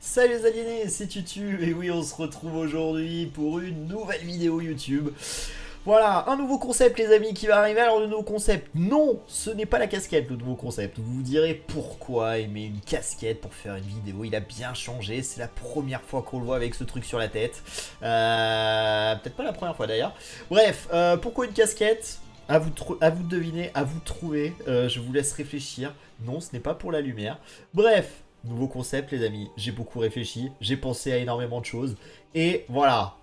Salut les aliénés, c'est Tutu, et oui, on se retrouve aujourd'hui pour une nouvelle vidéo YouTube. Voilà, un nouveau concept les amis qui va arriver. Alors le nouveau concept, non, ce n'est pas la casquette le nouveau concept. Vous vous direz pourquoi il met une casquette pour faire une vidéo, il a bien changé, c'est la première fois qu'on le voit avec ce truc sur la tête. Peut-être pas la première fois d'ailleurs. Bref, pourquoi une casquette? À vous de deviner, à vous de trouver, je vous laisse réfléchir. Non, ce n'est pas pour la lumière. Bref, nouveau concept les amis, j'ai beaucoup réfléchi, j'ai pensé à énormément de choses. Et voilà,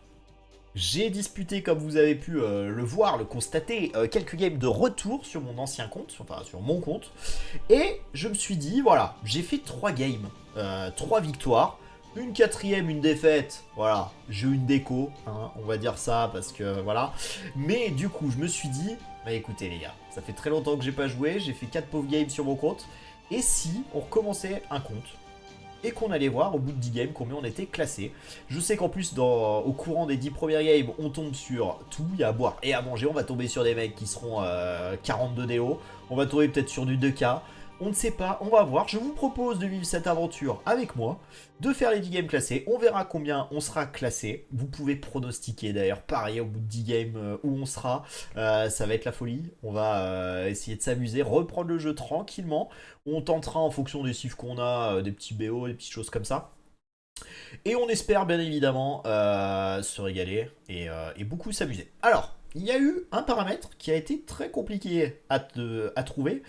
j'ai disputé, comme vous avez pu le voir, le constater, quelques games de retour sur mon ancien compte, enfin sur mon compte. Et je me suis dit, voilà, j'ai fait 3 games, 3 victoires, une quatrième, une défaite, voilà, j'ai eu une déco, hein, on va dire ça, parce que voilà. Mais du coup, je me suis dit, bah écoutez les gars, ça fait très longtemps que j'ai pas joué, j'ai fait 4 pauvres games sur mon compte, et si on recommençait un compte et qu'on allait voir au bout de 10 games combien on était classé. Je sais qu'en plus, au courant des 10 premières games, on tombe sur tout, il y a à boire et à manger. On va tomber sur des mecs qui seront 42 DO, on va tomber peut-être sur du 2K. On ne sait pas, on va voir. Je vous propose de vivre cette aventure avec moi, de faire les 10 games classés. On verra combien on sera classé. Vous pouvez pronostiquer d'ailleurs, pareil, au bout de 10 games où on sera. Ça va être la folie. On va essayer de s'amuser, reprendre le jeu tranquillement. On tentera en fonction des chiffres qu'on a, des petits BO, des petites choses comme ça. Et on espère bien évidemment se régaler et beaucoup s'amuser. Alors, il y a eu un paramètre qui a été très compliqué à trouver.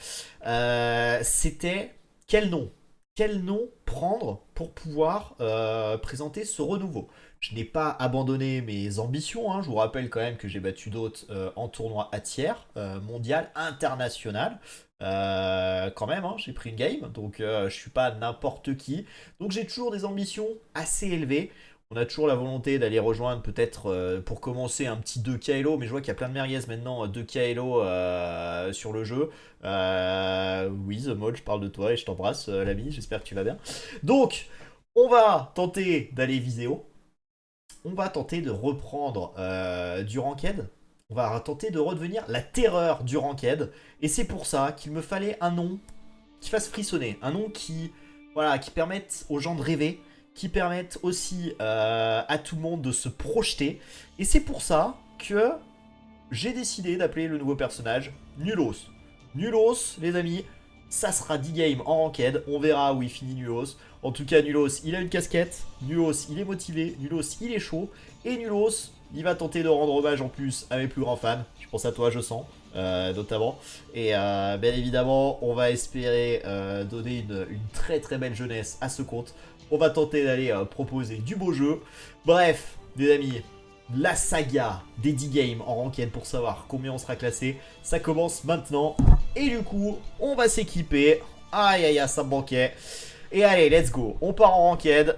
C'était quel nom? Quel nom prendre pour pouvoir présenter ce renouveau? Je n'ai pas abandonné mes ambitions, hein. Je vous rappelle quand même que j'ai battu d'autres en tournoi à tiers, mondial, international. Quand même, hein, j'ai pris une game, donc je suis pas n'importe qui. Donc j'ai toujours des ambitions assez élevées. On a toujours la volonté d'aller rejoindre peut-être pour commencer un petit 2K Elo, mais je vois qu'il y a plein de merguez maintenant 2K Elo sur le jeu. Oui, The Mode, je parle de toi et je t'embrasse l'ami, j'espère que tu vas bien. Donc, on va tenter d'aller viséo. On va tenter de reprendre du ranked. On va tenter de redevenir la terreur du ranked. Et c'est pour ça qu'il me fallait un nom qui fasse frissonner. Un nom qui, voilà, qui permette aux gens de rêver. Qui permette aussi à tout le monde de se projeter. Et c'est pour ça que j'ai décidé d'appeler le nouveau personnage Nulos. Nulos, les amis, ça sera 10 games en ranked. On verra où il finit Nulos. En tout cas, Nulos, il a une casquette. Nulos, il est motivé. Nulos, il est chaud. Et Nulos, il va tenter de rendre hommage en plus à mes plus grands fans. Je pense à toi, je sens, notamment. Et bien évidemment, on va espérer donner une très très belle jeunesse à ce compte. On va tenter d'aller proposer du beau jeu. Bref, les amis, la saga des 10 games en ranked pour savoir combien on sera classé, ça commence maintenant. Et du coup, on va s'équiper. Aïe aïe aïe, ça me manquait. Et allez, let's go. On part en ranked.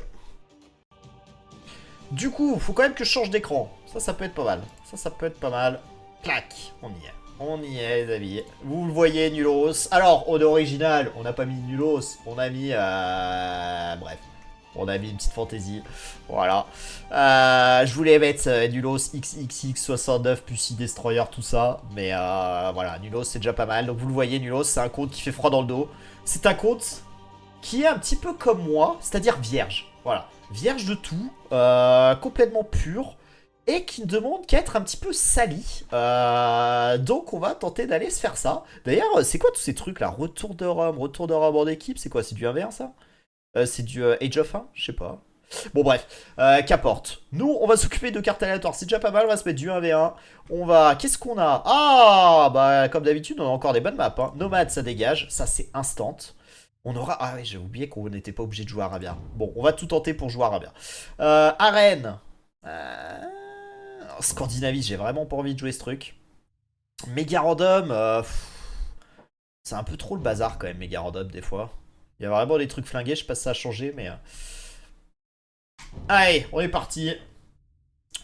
Du coup, faut quand même que je change d'écran. Ça peut être pas mal. Ça peut être pas mal. Clac, on y est. On y est, les amis. Vous le voyez, Nulos. Alors, au original, on n'a pas mis Nulos. On a mis... bref. On a mis une petite fantaisie. Voilà. Je voulais mettre Nulos XXX69 plus 6 Destroyer, tout ça. Mais voilà, Nulos, c'est déjà pas mal. Donc, vous le voyez, Nulos, c'est un compte qui fait froid dans le dos. C'est un compte qui est un petit peu comme moi, c'est-à-dire vierge. Voilà. Vierge de tout, complètement pur, et qui ne demande qu'à être un petit peu sali. Donc on va tenter d'aller se faire ça. D'ailleurs, c'est quoi tous ces trucs là? Retour de Rome en équipe, c'est quoi? C'est du 1v1 ça? C'est du Age of 1? Je sais pas. Bon bref, qu'importe. Nous, on va s'occuper de cartes aléatoires, c'est déjà pas mal, on va se mettre du 1v1. On va... Qu'est-ce qu'on a? Ah, bah comme d'habitude, on a encore des bonnes maps, hein. Nomade, ça dégage, ça c'est instant. On aura... Ah oui, j'ai oublié qu'on n'était pas obligé de jouer Arabia. Bon, on va tout tenter pour jouer Arabia. Arène. Scandinavie, j'ai vraiment pas envie de jouer ce truc. Méga random. C'est un peu trop le bazar quand même, méga random, des fois. Il y a vraiment des trucs flingués, je sais pas si ça a changé, mais... Allez, on est parti.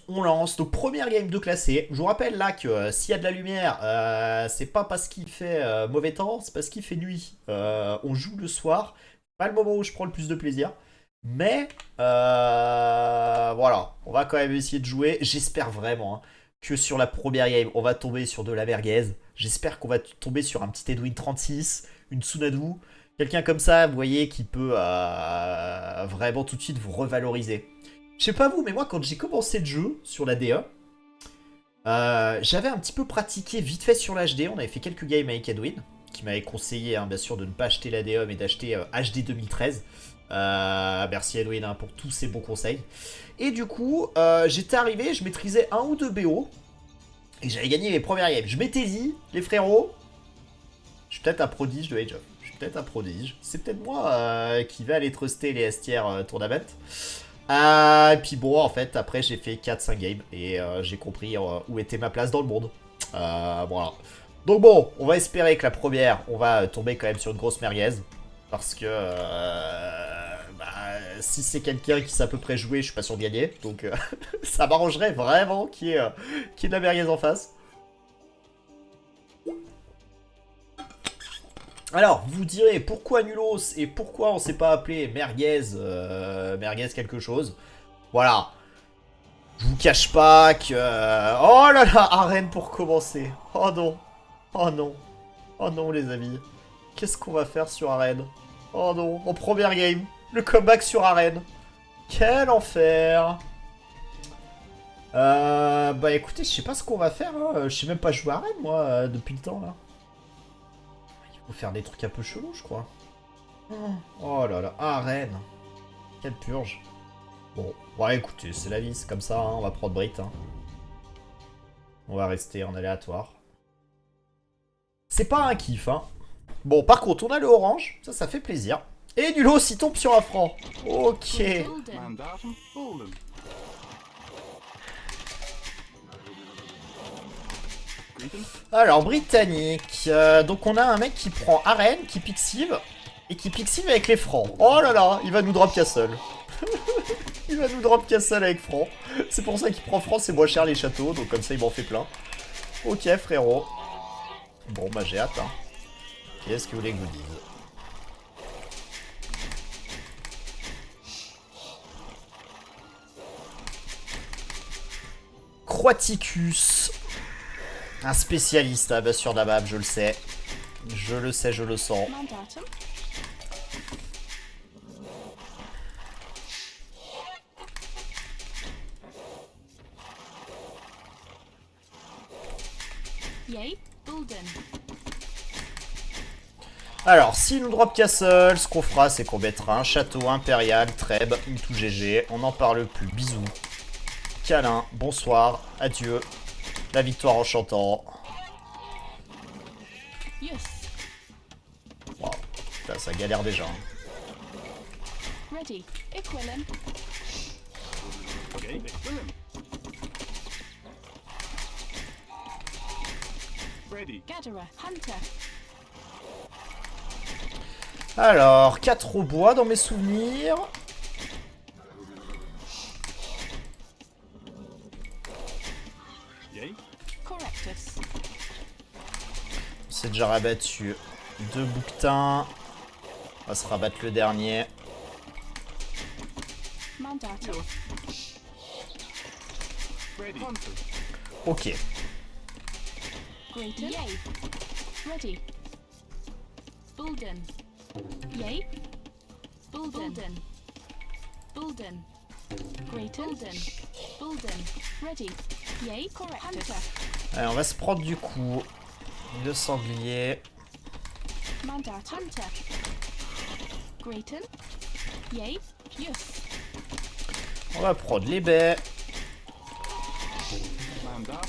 On lance. Donc, première game de classé. Je vous rappelle là que s'il y a de la lumière, c'est pas parce qu'il fait mauvais temps, c'est parce qu'il fait nuit. On joue le soir. Pas le moment où je prends le plus de plaisir. Mais voilà, on va quand même essayer de jouer. J'espère vraiment hein, que sur la première game, on va tomber sur de la merguez. J'espère qu'on va tomber sur un petit Edwin 36, une Tsunadu, Quelqu'un comme ça, vous voyez, qui peut vraiment tout de suite vous revaloriser. Je sais pas vous, mais moi, quand j'ai commencé le jeu sur la DA, j'avais un petit peu pratiqué vite fait sur l'HD. On avait fait quelques games avec Edwin, qui m'avait conseillé, hein, bien sûr, de ne pas acheter la DA, mais d'acheter HD 2013. Merci Edwin hein, pour tous ces bons conseils. Et du coup, j'étais arrivé, je maîtrisais un ou deux BO, et j'avais gagné mes premières games. Je m'étais dit, les frérots, je suis peut-être un prodige de Age of. Je suis peut-être un prodige. C'est peut-être moi qui vais aller truster les STR tournament. Et puis bon, en fait, après j'ai fait 4-5 games et j'ai compris où était ma place dans le monde. Voilà. Donc bon, on va espérer que la première, on va tomber quand même sur une grosse merguez. Parce que si c'est quelqu'un qui sait à peu près jouer, je suis pas sûr de gagner. Donc ça m'arrangerait vraiment qu'il y ait de la merguez en face. Alors, vous direz pourquoi Nulos et pourquoi on s'est pas appelé merguez, merguez quelque chose. Voilà. Je vous cache pas que... oh là là, arène pour commencer. Oh non. Oh non. Oh non les amis. Qu'est-ce qu'on va faire sur arène? Oh non, en première game. Le comeback sur arène. Quel enfer. Bah écoutez, je sais pas ce qu'on va faire. Hein. Je sais même pas jouer à arène moi depuis le temps là. Faut faire des trucs un peu chelous, je crois. Oh là là, arène. Quelle purge. Bon, ouais, écoutez, c'est la vie, c'est comme ça, hein, on va prendre Brit. Hein. On va rester en aléatoire. C'est pas un kiff, hein. Bon, par contre, on a le orange, ça fait plaisir. Et du lot, s'il tombe sur un franc. Ok. Alors, britannique. Donc, on a un mec qui prend arène, qui pixive, et qui pixive avec les francs. Oh là là, il va nous drop castle. Il va nous drop castle avec francs. C'est pour ça qu'il prend francs, c'est moins cher les châteaux, donc comme ça, il m'en fait plein. Ok, frérot. Bon, bah, j'ai hâte, hein. Qu'est-ce que vous voulez que je vous dise? Croaticus. Un spécialiste, ah bah sur la map, je le sais. Je le sais, je le sens. Alors, s'il nous drop castle, ce qu'on fera, c'est qu'on mettra un château impérial, Treb, tout GG. On n'en parle plus. Bisous. Câlin, bonsoir, adieu. La victoire en chantant. Wow. Putain, ça galère déjà. Hein. Ready. Equilin. Okay, Equilin. Ready. Gadara. Hunter. Alors, 4 au bois dans mes souvenirs. Yay. Correctus. On s'est déjà rabattu 2 bouquetins. On va se rabattre le dernier. Mandata. Ready. Ok. Greater. Yay. Ready. Bulden. Yay. Bulden. Bulden. Greater. Bulden. Bulden. Ready. Yay. Correct. Hunter. Allez, on va se prendre du coup. 2 sangliers. Mandata. Hunter. Greater. Yay. Yes. On va prendre les baies. Mandata.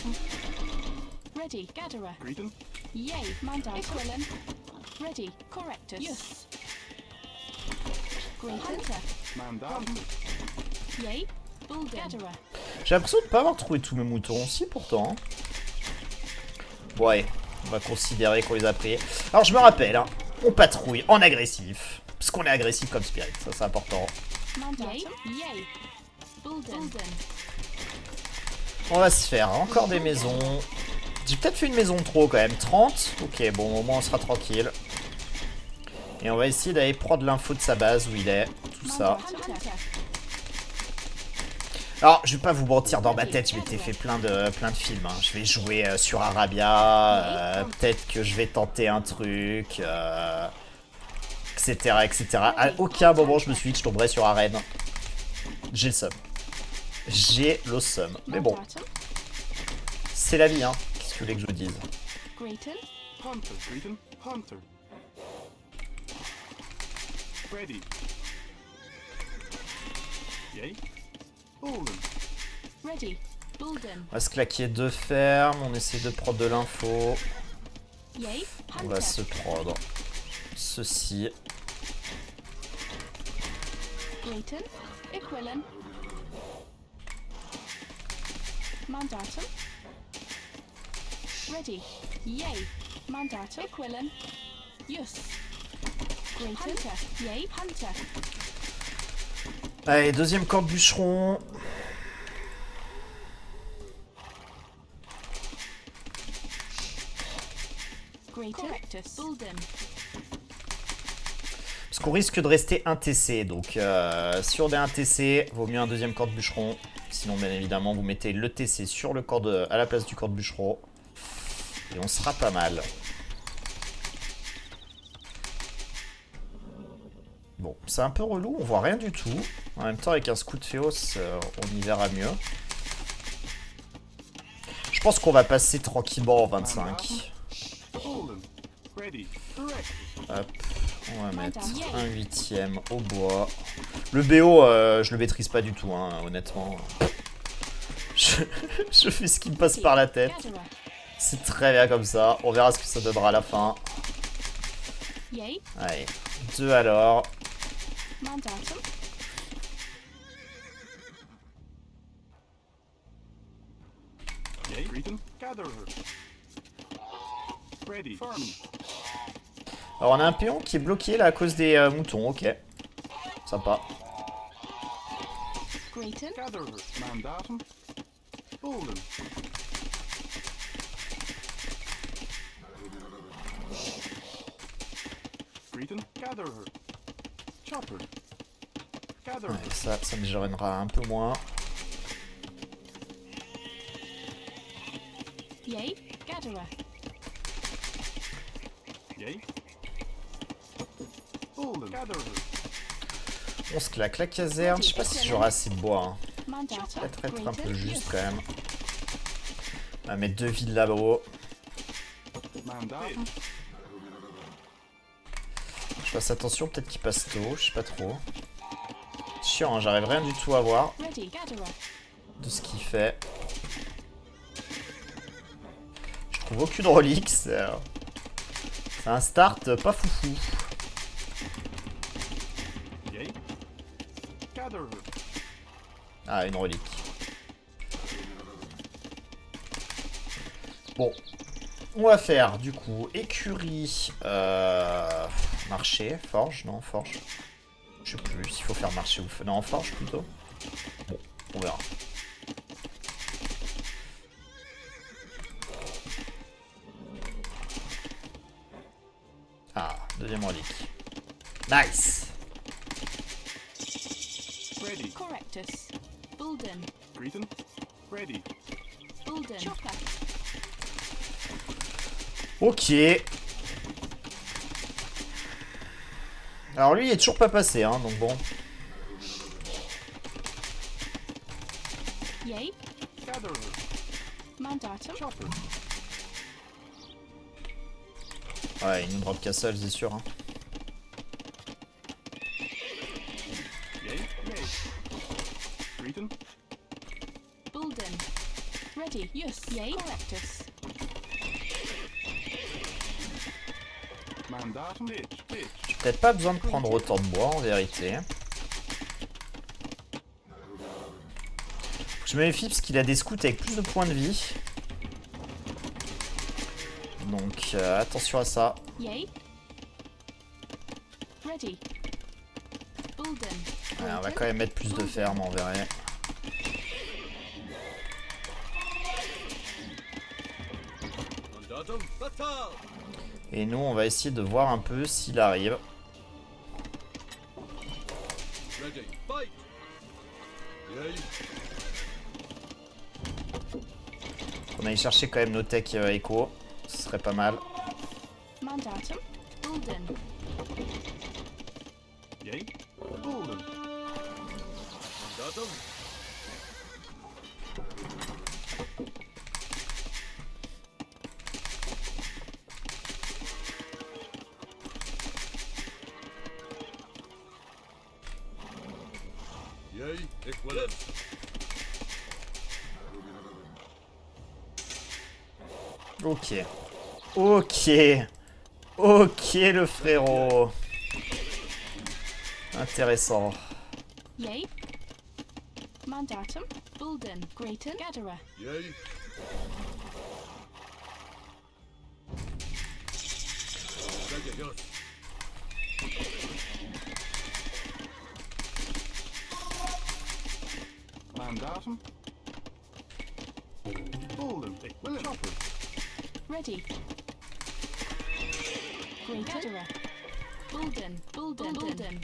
Ready. Gadara. Greeton. Yay. Mandata. Equilin. Ready. Correctus. Yes. Great Hunter. Mandata. Yay. Bulden. Gadara. J'ai l'impression de ne pas avoir trouvé tous mes moutons. Si, pourtant. Ouais, on va considérer qu'on les a pris. Alors, je me rappelle, hein, on patrouille en agressif. Parce qu'on est agressif comme Spirit, ça c'est important. Yay. Yay. Bulden. On va se faire encore des maisons. J'ai peut-être fait une maison de trop quand même. 30. Ok, bon, au moins on sera tranquille. Et on va essayer d'aller prendre l'info de sa base, où il est. Tout ça. Alors, je vais pas vous mentir, dans ma tête, je m'étais fait plein de films. Hein. Je vais jouer sur Arabia. Peut-être que je vais tenter un truc. etc., etc. À aucun moment je me suis dit que je tomberais sur Arène. J'ai le seum. J'ai le seum. Mais bon, Mandatum. c'est la vie, hein. Qu'est-ce que vous voulez que je vous dise? Grayton. Hunter. Greeton. Hunter. Ready. Yay. Bolden. Ready. Bulden. On va se claquer 2 fermes, on essaie de prendre de l'info. Yay. On va Hunter. se prendre ceci. Grayton. Equilin. Mandatum. Ready. Yay. Mandatum. Equilin. Yus. Grayton. Hunter. Yay. Hunter. Allez, deuxième corps de bûcheron. Grayton. Correctus. Bulden. Parce qu'on risque de rester un TC. Donc, si on est un TC, vaut mieux un deuxième corps de bûcheron. Sinon, bien évidemment, vous mettez le TC sur le corps à la place du corps de bûcheron. Et on sera pas mal. Bon, c'est un peu relou, on voit rien du tout. En même temps, avec un scout Féos, on y verra mieux. Je pense qu'on va passer tranquillement en 25. Bolden. Ready. Correct. Hop, on va mettre un 8ème au bois. Le BO, je le maîtrise pas du tout, hein, honnêtement. Je fais ce qui me passe par la tête. Gatherer. C'est très bien comme ça. On verra ce que ça donnera à la fin. Yay. Allez, 2 alors. Mandatum. Yay. Greeton. Gatherer. Ready. Farm. Alors on a un péon qui est bloqué là à cause des moutons, ok. Sympa. Grayton. Gatherer. Mandatum. Bolden. Greeton. Gatherer. Chopper. Gatherer. Ouais, ça me gênera un peu moins. Yay. Gatherer. Yay. Bolden. Gatherer. On se claque la caserne. Je sais pas si j'aurai assez de bois. Hein. Mandatum. Peut-être être un peu Grayton. juste quand même. On va mettre 2 villes là-haut. Mandatum. Je fasse attention, peut-être qu'il passe tôt, je sais pas trop. Chiant, hein, j'arrive rien du tout à voir Ready. Gatherer. de ce qu'il fait. Je trouve aucune relique, c'est un start pas foufou. Yay. Gatherer. Ah, une relique. Bon, on va faire du coup écurie, marché, forge, non, forge. Je sais plus s'il faut faire marché ou... Non, forge plutôt. Bon, on verra. Ah, deuxième relique. Nice. Ready. Correctus. Bulden. Greeton. Ready. Bulden. Chopper. Ok. Alors lui, il est toujours pas passé, hein, donc bon. Yay. Gatherer. Mandatum. Chopper. Ouais, il nous drop castle, c'est sûr. Hein. Yay. Yay. Greeton. Bulden. Ready. Yus. Yay. Correctus. Mandatum. Ditch. Ditch. Peut-être pas besoin de prendre autant de bois, en vérité. Je me méfie parce qu'il a des scouts avec plus de points de vie. Donc attention à ça. Yay. Ready. Bulden. Ouais, on va quand même mettre plus de fermes en vrai. Et nous, on va essayer de voir un peu s'il arrive. On aille chercher quand même nos techs écho. Ce serait pas mal. Mandatum. Bulden. Ok. Ok. Ok, le frérot. Intéressant. Yay. Mandatum. Bulden. Grayton. Gatherer. Mandatum. Bolden. Chopper. Ready. Grayton. Gatherer. Bulden. Bulden. Bulden.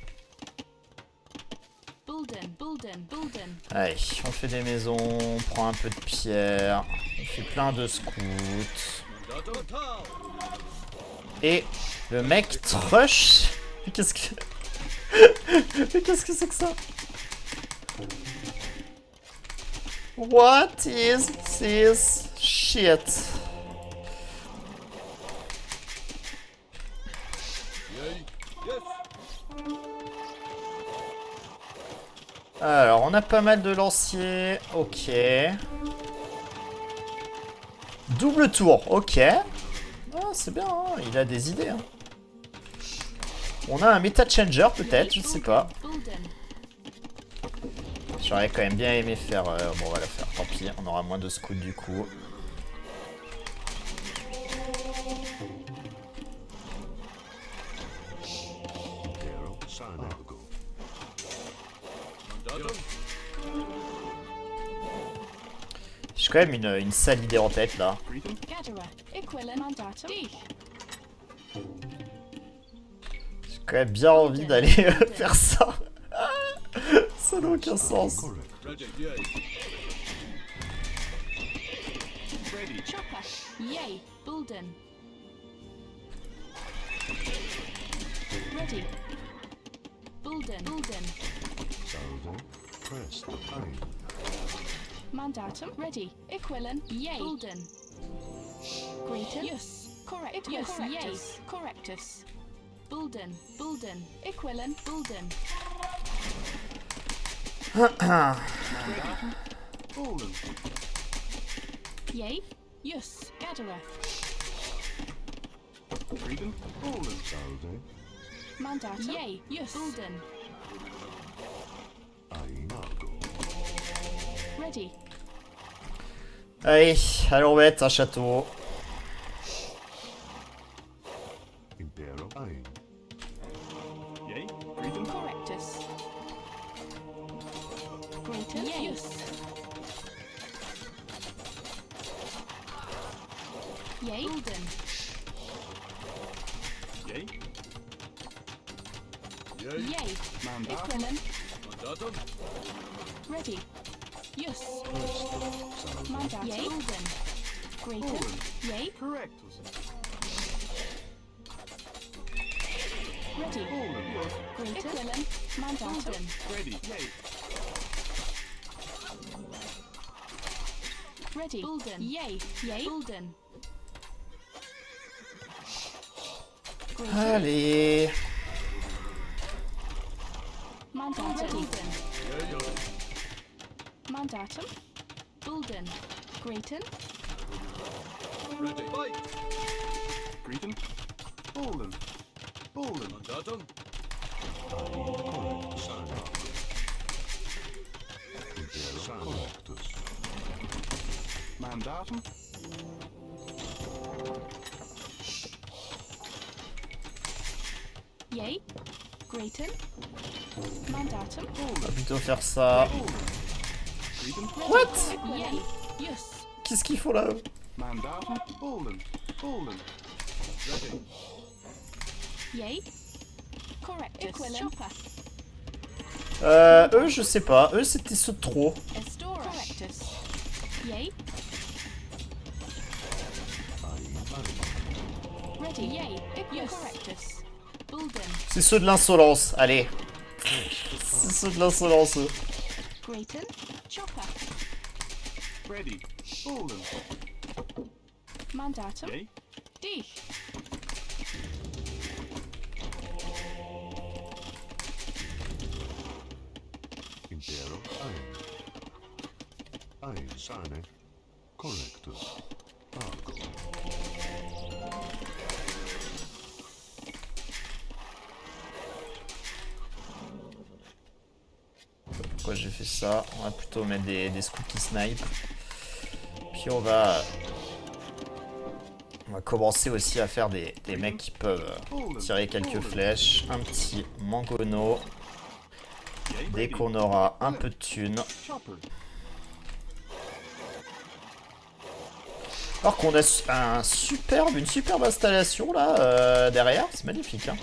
Bulden. Bulden. Bulden. Allez, on fait des maisons, on prend un peu de pierre, on fait plein de scouts. Et le mec trush. Mais qu'est-ce que... Mais qu'est-ce que c'est que ça? What is this shit? Alors, on a pas mal de lanciers. Ok. Double tour. Ok. Ah, c'est bien, hein. Il a des idées. Hein. On a un meta changer peut-être, je sais pas. J'aurais quand même bien aimé faire... bon, on va la faire. Tant pis, on aura moins de scouts du coup. J'ai quand même une sale idée en tête là. J'ai quand même bien envie d'aller faire ça. Ça n'a aucun sens. Chopper. Yay. Bulden. Ready. Bulden. Bulden. Mandatum. Ready. Equilin. Yay. Bulden. Grayton. Yes. Correct. Yes. Yay. Correctus. Bulden. Bulden. Equilin. Bulden. Bolden. Yay. Yes. Gatherer. Grayton. Bolden. Mandatum. Yay. Yes. Bulden. Ready. Allez, allons mettre un château. Yay. Grayton. Correctus. Grayton. Yes. Yay. Bulden. Yay. Yay. Mandatum. Equilin. Ready. Yes. Mandatum. Yay. Bulden. Grayton. Bolden. Yay. Correctus. Ready. Bolden. Grayton. Equilin. Mandatum. Ready. Yay. Ready. Bulden. Yay. Yay. Bulden. Grayton. Allez. Mandatum. Bulden. Mandatum. Bulden. Grayton. Ready. Grayton. Bolden. Bolden. Mandatum. Yay. Grayton. Mandatum. On va plutôt faire ça. Grayton. What? Yay. Yes. Qu'est-ce qu'ils font là? Mandatum. Bolden. Bolden. Ready. Yay. Correctus. Chopper. Eux, je sais pas. Eux, c'était ce trop. Estora. Correctus. Yay. Ready. Yay. Yes. Correctus. Bulden. C'est ceux de l'insolence. Allez. C'est ceux de l'insolence, eux. Grayton. Chopper. Ready. Fallen. Mandatum. Yay. Dich. Impero ein sane correctus argo Pourquoi j'ai fait ça? On va plutôt mettre des scouts qui snipe. Puis on va commencer aussi à faire des mecs qui peuvent tirer quelques flèches. Un petit mangono. Yay. Dès Ready. qu'on aura un peu de thunes. Chopper. Alors qu'on a une superbe installation là derrière. C'est magnifique. Hein.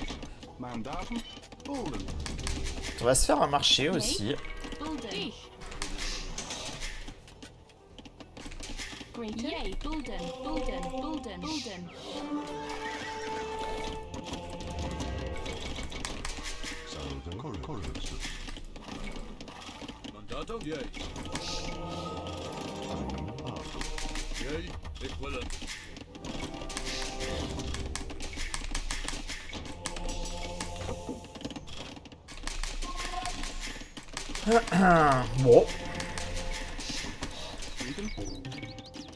Mandatum. Fallen. On va se faire un marché aussi. Bulden. Dich. Grayton. Yay. Bulden. Bulden. Bulden. Bulden. salve correctus Mandatum, yay. einem argo Yay, ich will it. Bon. Grayton.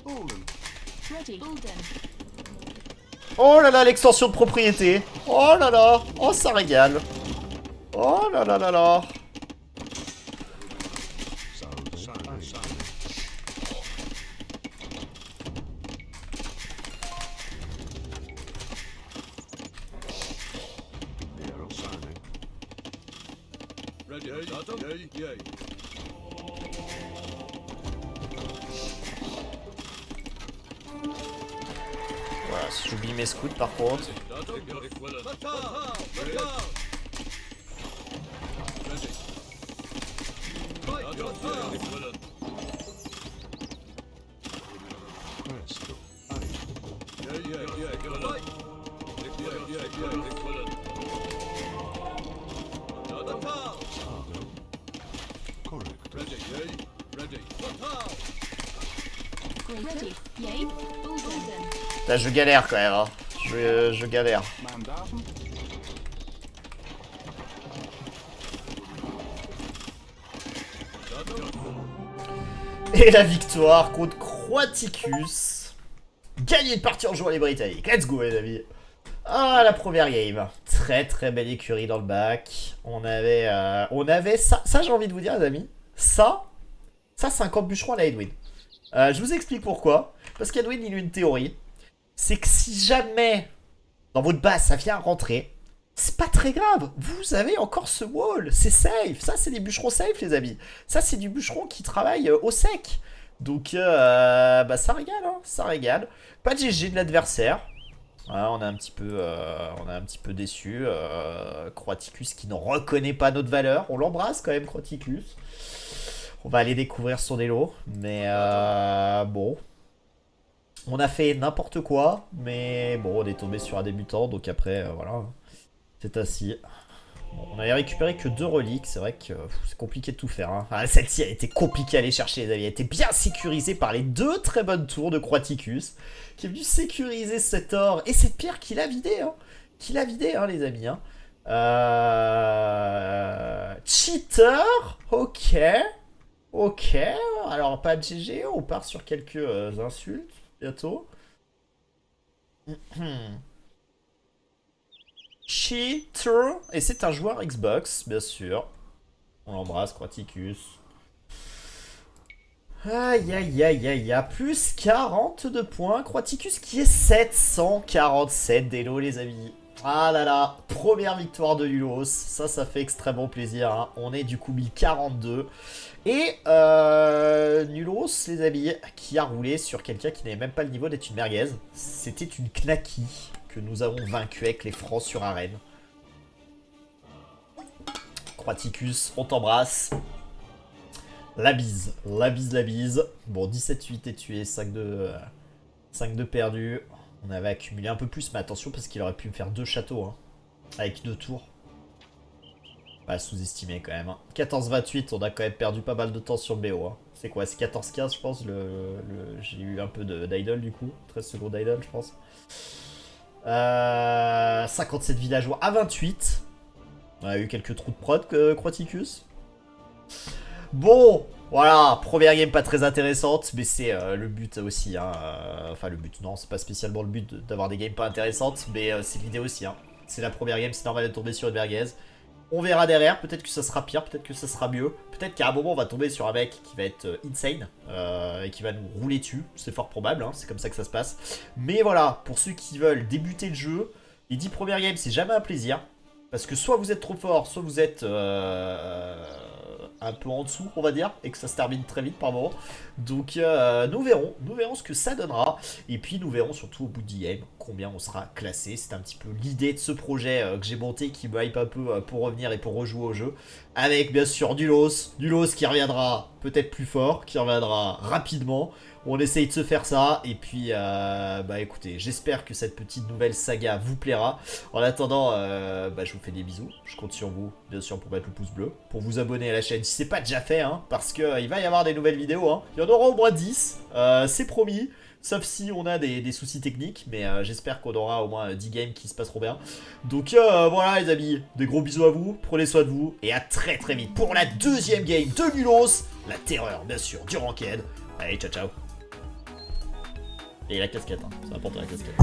Fallen. Ready. Bulden. Oh là là, l'extension de propriété. Oh là là. Oh, ça régale. Oh là là là là. salve ein sane impero sane Ready, Mandatum, yay, yay. Voilà, si j'oublie mes scouts par contre. Mandatum, ich will it. Ready. Mandatum, ich will it. presto ein Yay, yay, yay, ich will it. Yay, yay, yay, ich will it. Mandatum, argo correctus ready, yay, ready. Ready. Yay. Bulden. Là, je galère quand même. Hein. Je galère. Mandatum. Et la victoire contre Croaticus. Gagné une partie en jouant les Britanniques. Let's go les amis. Ah, la première game. Très très belle écurie dans le bac. On avait ça. Ça, j'ai envie de vous dire les amis. Ça c'est un camp de bûcheron à la Edwin. Je vous explique pourquoi. Parce qu'Edwin, il a une théorie. C'est que si jamais dans votre base ça vient rentrer, c'est pas très grave. Vous avez encore ce wall. C'est safe. Ça, c'est des bûcherons safe, les amis. Ça, c'est du bûcheron qui travaille au sec. Donc, bah, ça régale. Hein, ça régale. Pas de GG de l'adversaire. Voilà, on est un petit peu déçu. Croaticus qui ne reconnaît pas notre valeur. On l'embrasse quand même, Croaticus. On va aller découvrir son élo. Mais bon. On a fait n'importe quoi. Mais bon, on est tombé sur un débutant. Donc après, voilà. C'est ainsi. Bon, on avait récupéré que 2 reliques. C'est vrai que c'est compliqué de tout faire. Hein. Ah, celle-ci, elle était compliquée à aller chercher, les amis. Elle était bien sécurisée par les 2 très bonnes tours de Croaticus. Qui est venu sécuriser cet or et cette pierre qu'il a vidé. Hein. Qu'il a vidé, hein, les amis. Hein. Cheater. Ok. Ok. Alors, pas de GG. On part sur quelques insultes. Bientôt. Cheater. Et c'est un joueur Xbox, bien sûr. On l'embrasse, Croaticus. Aïe aïe aïe aïe aïe. Plus 42 points. Croaticus qui est 747 d'élo, les amis. Ah là là. Première victoire de Nulos. Ça fait extrêmement plaisir. Hein. On est du coup 1042. Et Nulos, les amis, qui a roulé sur quelqu'un qui n'avait même pas le niveau d'être une merguez. C'était une Knacky que nous avons vaincu avec les francs sur arène. Croaticus, on t'embrasse. La bise, la bise, la bise. Bon, 17-8 est tué, 5-2 perdus. On avait accumulé un peu plus, mais attention parce qu'il aurait pu me faire 2 châteaux, hein, avec 2 tours. Pas sous-estimé quand même. Hein. 14-28, on a quand même perdu pas mal de temps sur le BO. Hein. C'est quoi? C'est 14-15 je pense. J'ai eu un peu d'idle du coup. 13 secondes d'idle je pense. 57 villageois à 28. On a eu quelques trous de prod, Croticus. Bon, voilà, première game pas très intéressante, mais c'est le but aussi. Hein, enfin, le but, non, c'est pas spécialement le but d'avoir des games pas intéressantes, mais c'est l'idée aussi. Hein. C'est la première game, c'est normal de tomber sur une merguez. On verra derrière, peut-être que ça sera pire, peut-être que ça sera mieux. Peut-être qu'à un moment, on va tomber sur un mec qui va être insane et qui va nous rouler dessus. C'est fort probable, hein, c'est comme ça que ça se passe. Mais voilà, pour ceux qui veulent débuter le jeu, les 10 premières games, c'est jamais un plaisir. Parce que soit vous êtes trop fort, soit vous êtes un peu en dessous, on va dire, et que ça se termine très vite par moment. Donc nous verrons ce que ça donnera. Et puis nous verrons surtout au bout de 10 games combien on sera classé. C'est un petit peu l'idée de ce projet que j'ai monté, qui me hype un peu pour revenir et pour rejouer au jeu. Avec bien sûr du LOS qui reviendra peut-être plus fort, qui reviendra rapidement. On essaye de se faire ça, et puis bah écoutez, j'espère que cette petite nouvelle saga vous plaira. En attendant, bah, je vous fais des bisous, je compte sur vous, bien sûr, pour mettre le pouce bleu, pour vous abonner à la chaîne si c'est pas déjà fait, hein, parce que il va y avoir des nouvelles vidéos, hein. Il y en aura au moins 10, c'est promis, sauf si on a des soucis techniques, mais j'espère qu'on aura au moins 10 games qui se passeront bien. Donc voilà les amis, des gros bisous à vous, prenez soin de vous, et à très très vite pour la deuxième game de Nulos, la terreur bien sûr du ranked. Allez, ciao ciao. Et la casquette, hein. C'est important la casquette.